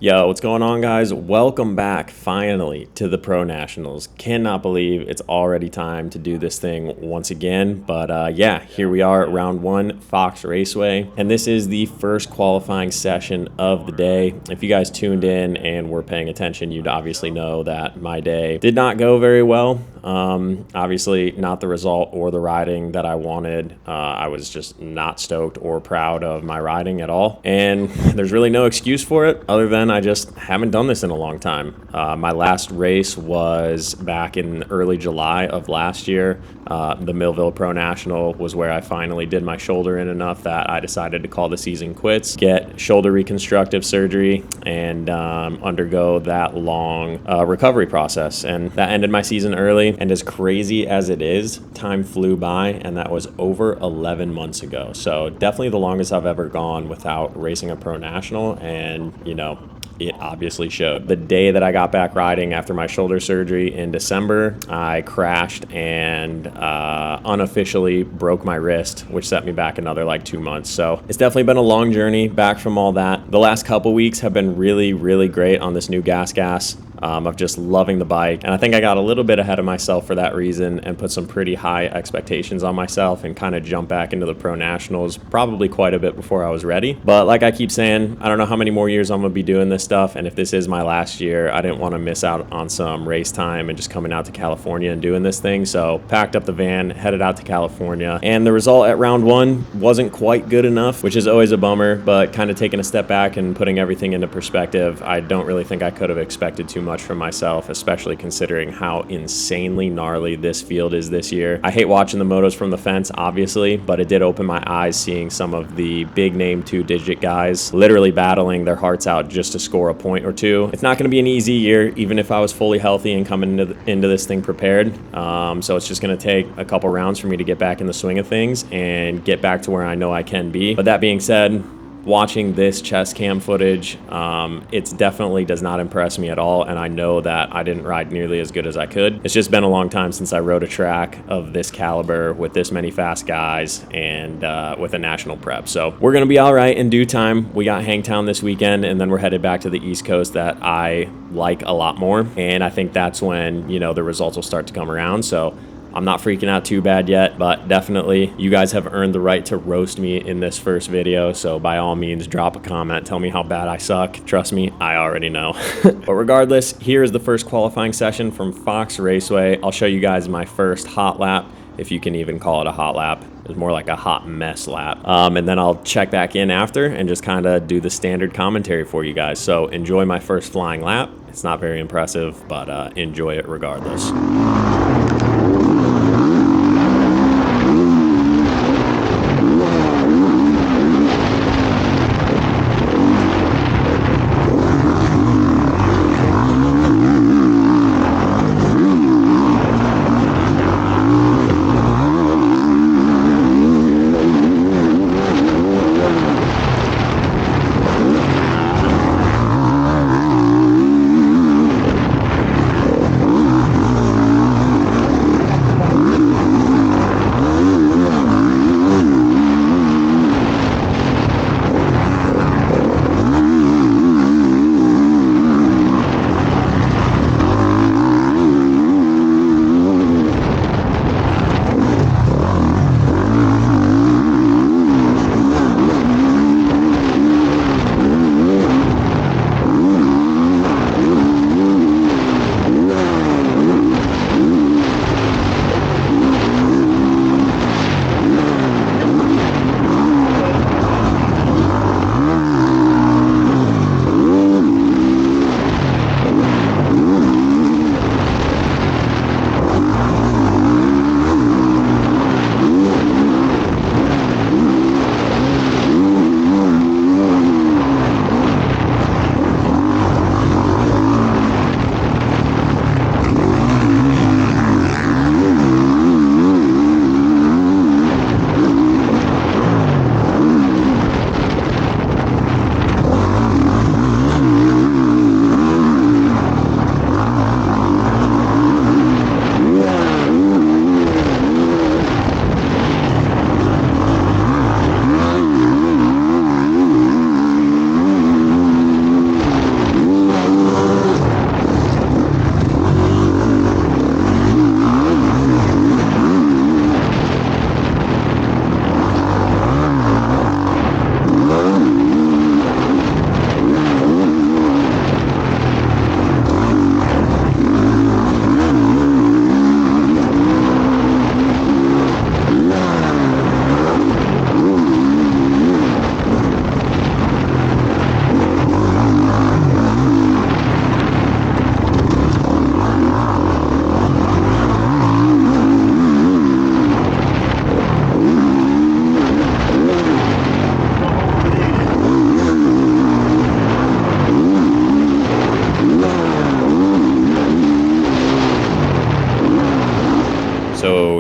Yo, what's going on, guys? Welcome back finally to the Pro Nationals. Cannot believe it's already time to do this thing once again. But yeah, here we are at round one, Fox Raceway. And this is the first qualifying session of the day. If you guys tuned in and were paying attention, you'd obviously know that my day did not go very well. Obviously not the result or the riding that I wanted. I was just not stoked or proud of my riding at all. And there's really no excuse for it other than I just haven't done this in a long time. My last race was back in early July of last year. The Millville Pro National was where I finally did my shoulder in enough that I decided to call the season quits, get shoulder reconstructive surgery, and undergo that long recovery process. And that ended my season early. And as crazy as it is, time flew by, and that was over 11 months ago. So definitely the longest I've ever gone without racing a Pro National. And, you know, it obviously showed. The day that I got back riding after my shoulder surgery in December, I crashed and unofficially broke my wrist, which set me back another like 2 months. So it's definitely been a long journey back from all that. The last couple weeks have been really, really great on this new gas of just loving the bike. And I think I got a little bit ahead of myself for that reason and put some pretty high expectations on myself and kind of jumped back into the Pro Nationals probably quite a bit before I was ready. But like I keep saying, I don't know how many more years I'm gonna be doing this stuff. And if this is my last year, I didn't want to miss out on some race time and just coming out to California and doing this thing. So packed up the van, headed out to California. And the result at round one wasn't quite good enough, which is always a bummer, but kind of taking a step back and putting everything into perspective, I don't really think I could have expected too much from myself, especially considering how insanely gnarly this field is this year. I hate watching the motos from the fence, obviously, but it did open my eyes seeing some of the big name two-digit guys literally battling their hearts out just to score a point or two. It's not going to be an easy year, even if I was fully healthy and coming into this thing prepared. So it's just going to take a couple rounds for me to get back in the swing of things and get back to where I know I can be. But that being said, watching this chest cam footage, it definitely does not impress me at all, and I know that I didn't ride nearly as good as I could. It's just been a long time since I rode a track of this caliber with this many fast guys and with a national prep. So we're going to be all right in due time. We got Hangtown this weekend, and then we're headed back to the East Coast that I like a lot more, and I think that's when, you know, the results will start to come around. So I'm not freaking out too bad yet, but definitely you guys have earned the right to roast me in this first video. So by all means, drop a comment. Tell me how bad I suck. Trust me, I already know. But regardless, here is the first qualifying session from Fox Raceway. I'll show you guys my first hot lap, if you can even call it a hot lap. It's more like a hot mess lap. And then I'll check back in after and just kind of do the standard commentary for you guys. So enjoy my first flying lap. It's not very impressive, but enjoy it regardless.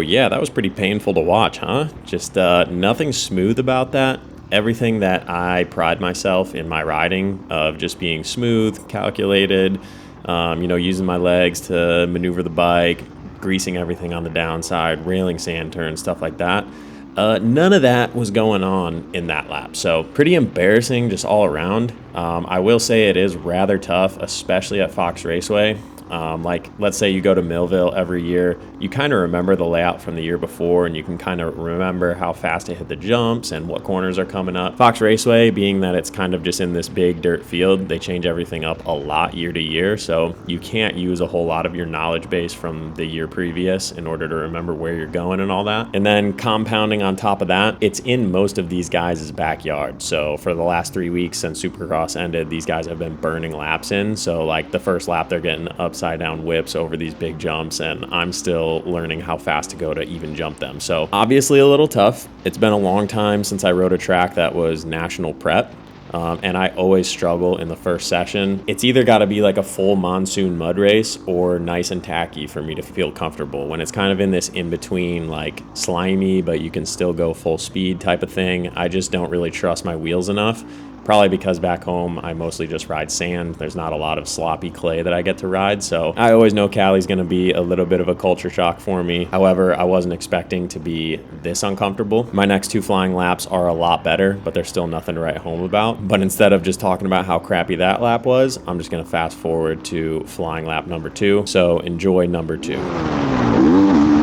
yeah, that was pretty painful to watch, huh? Just nothing smooth about that. Everything that I pride myself in my riding of just being smooth, calculated, using my legs to maneuver the bike, greasing everything on the downside, railing sand turns, stuff like that. None of that was going on in that lap. So pretty embarrassing just all around. I will say it is rather tough, especially at Fox Raceway. Like, let's say you go to Millville every year, you kind of remember the layout from the year before, and you can kind of remember how fast to hit the jumps and what corners are coming up. Fox Raceway, being that it's kind of just in this big dirt field, they change everything up a lot year to year, so you can't use a whole lot of your knowledge base from the year previous in order to remember where you're going and all that. And then compounding on top of that, it's in most of these guys' backyard. So for the last 3 weeks since Supercross ended, these guys have been burning laps in. So like the first lap, they're getting upside down whips over these big jumps, and I'm still learning how fast to go to even jump them. So obviously a little tough. It's been a long time since I rode a track that was national prep. And I always struggle in the first session. It's either got to be like a full monsoon mud race or nice and tacky for me to feel comfortable. When it's kind of in this in-between, like slimy, but you can still go full speed type of thing, I just don't really trust my wheels enough. Probably because back home, I mostly just ride sand. There's not a lot of sloppy clay that I get to ride. So I always know Cali's going to be a little bit of a culture shock for me. However, I wasn't expecting to be this uncomfortable. My next 2 flying laps are a lot better, but there's still nothing to write home about. But instead of just talking about how crappy that lap was, I'm just going to fast forward to flying lap number 2. So enjoy number 2.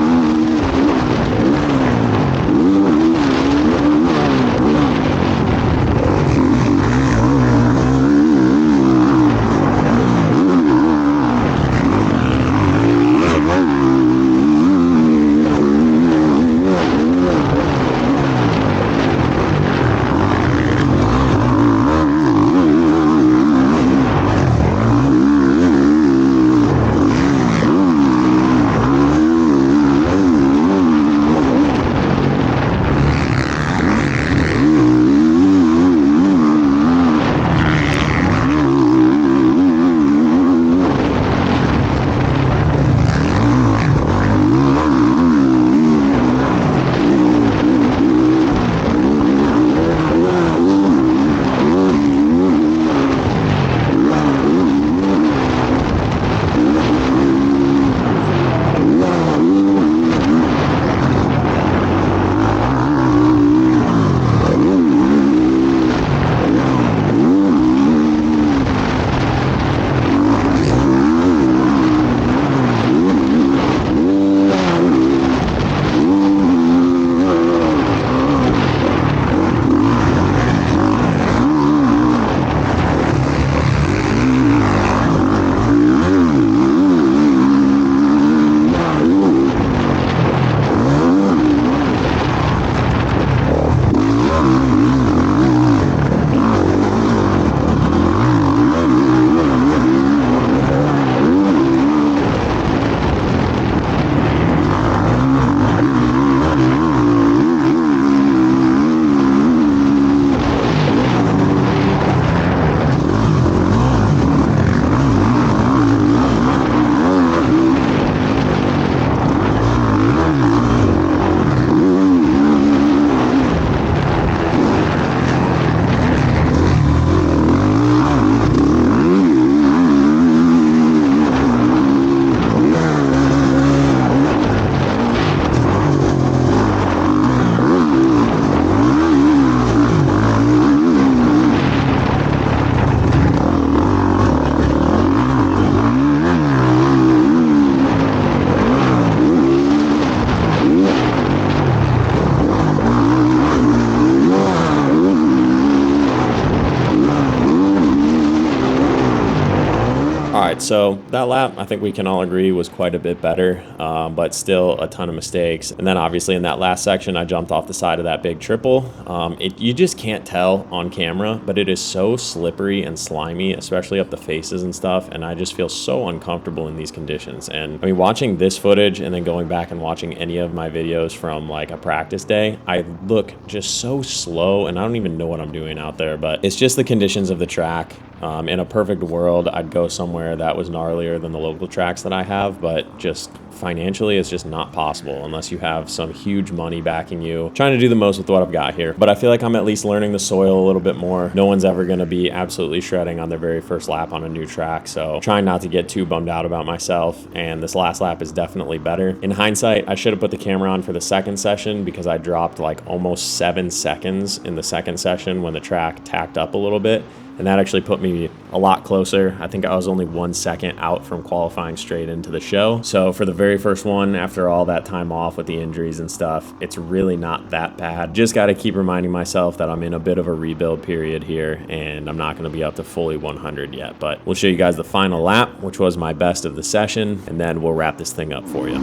right, so that lap, I think we can all agree, was quite a bit better, but still a ton of mistakes. And then obviously in that last section, I jumped off the side of that big triple. You just can't tell on camera, but it is so slippery and slimy, especially up the faces and stuff, and I just feel so uncomfortable in these conditions. And I mean, watching this footage and then going back and watching any of my videos from like a practice day, I look just so slow, and I don't even know what I'm doing out there, but it's just the conditions of the track. In a perfect world, I'd go somewhere that was gnarlier than the local tracks that I have, but just financially, it's just not possible unless you have some huge money backing you. Trying to do the most with what I've got here, but I feel like I'm at least learning the soil a little bit more. No one's ever going to be absolutely shredding on their very first lap on a new track, so trying not to get too bummed out about myself, and this last lap is definitely better. In hindsight, I should have put the camera on for the second session because I dropped like almost 7 seconds in the second session when the track tacked up a little bit. And that actually put me a lot closer. I think I was only 1 second out from qualifying straight into the show. So for the very first one, after all that time off with the injuries and stuff, it's really not that bad. Just got to keep reminding myself that I'm in a bit of a rebuild period here, and I'm not going to be up to fully 100 yet. But we'll show you guys the final lap, which was my best of the session, and then we'll wrap this thing up for you.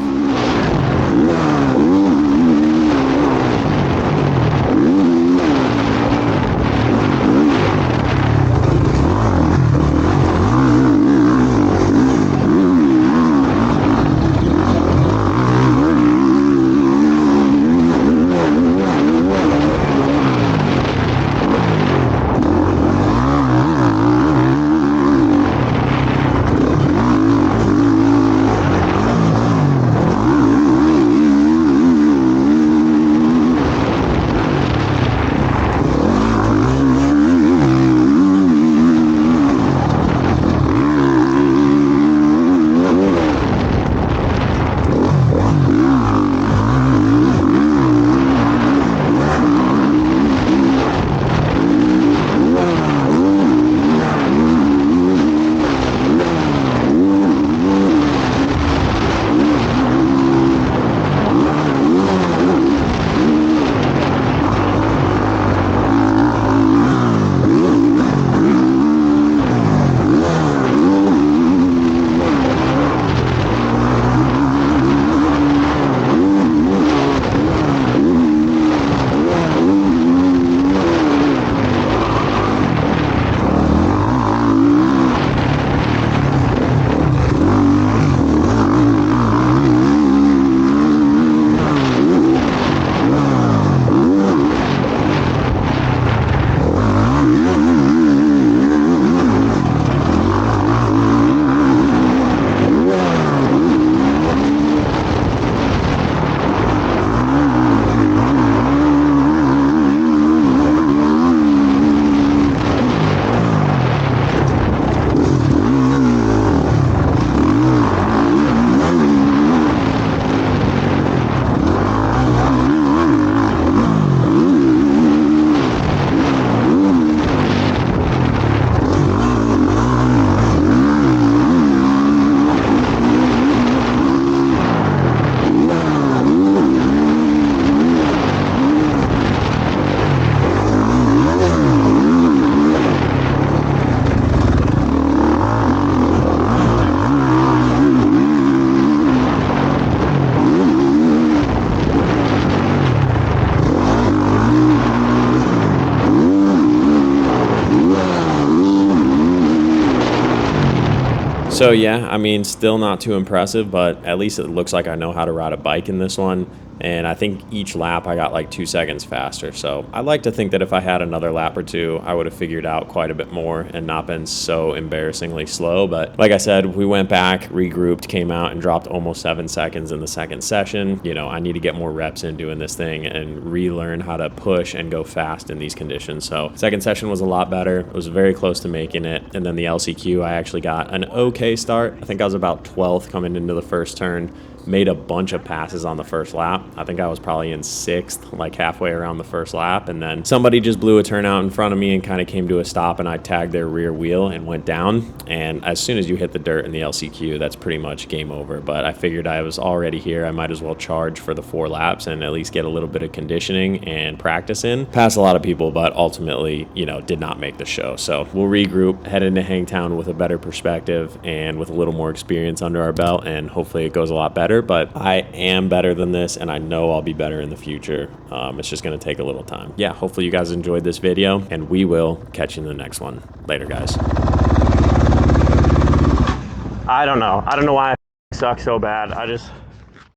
So yeah, I mean, still not too impressive, but at least it looks like I know how to ride a bike in this one. And I think each lap I got like 2 seconds faster. So I like to think that if I had another lap or two, I would have figured out quite a bit more and not been so embarrassingly slow. But like I said, we went back, regrouped, came out and dropped almost 7 seconds in the second session. You know, I need to get more reps in doing this thing and relearn how to push and go fast in these conditions. So second session was a lot better. It was very close to making it. And then the LCQ, I actually got an okay start. I think I was about 12th coming into the first turn. Made a bunch of passes on the first lap. I think I was probably in 6th, like halfway around the first lap. And then somebody just blew a turnout in front of me and kind of came to a stop, and I tagged their rear wheel and went down. And as soon as you hit the dirt in the LCQ, that's pretty much game over. But I figured I was already here. I might as well charge for the 4 laps and at least get a little bit of conditioning and practice in. Passed a lot of people, but ultimately, you know, did not make the show. So we'll regroup, head into Hangtown with a better perspective and with a little more experience under our belt, and hopefully it goes a lot better. But I am better than this, and I know I'll be better in the future. It's just going to take a little time. Yeah, hopefully you guys enjoyed this video, and we will catch you in the next one. Later, guys. I don't know why I suck so bad.